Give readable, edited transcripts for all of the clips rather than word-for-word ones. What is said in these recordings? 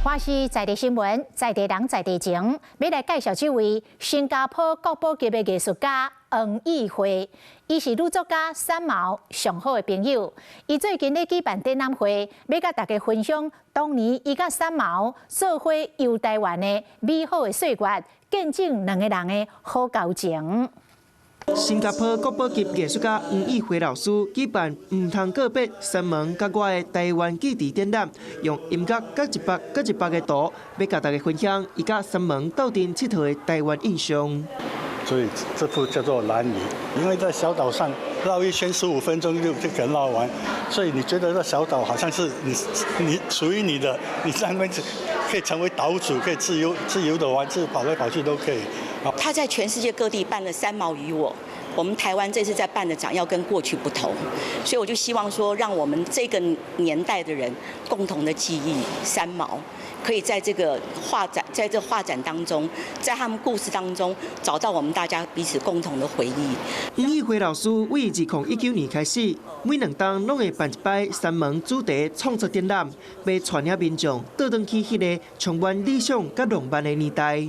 我是在地新闻，在地人，在地情。要来介绍这位新加坡国宝级的艺术家黄义辉，伊是女作家三毛上好的朋友。伊最近咧举办展览会，要甲大家分享当年伊甲三毛做伙游台湾的美好的岁月，见证两个人的好交情。 新加坡国宝级艺术家黄义辉老师举办唔通告别三毛甲我的台湾记忆展览，用音乐甲一百个图，要甲大家分享伊甲三毛斗阵佚佗的台湾印象。所以这幅叫做《蓝屿》，因为在小岛上绕一圈15分钟就可以绕完，所以你觉得这小岛好像是你属于你的，你在那边可以成为岛主，可以自由的玩，跑来跑去都可以。 他在全世界各地办了《三毛与我》，我们台湾这次在办的展要跟过去不同，所以我就希望说，让我们这个年代的人共同的记忆三毛，可以在这个画展当中，在他们故事当中找到我们大家彼此共同的回忆。黄义辉老师为2019年开始，每2冬拢会办一摆三毛主题创作展览，要带领民众倒转去迄个充满理想甲浪漫的年代。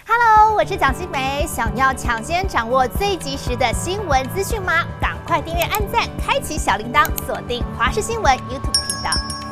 Hello， 我是蒋欣梅。想要抢先掌握最及时的新闻资讯吗？赶快订阅、按赞、开启小铃铛，锁定华视新闻 YouTube 频道。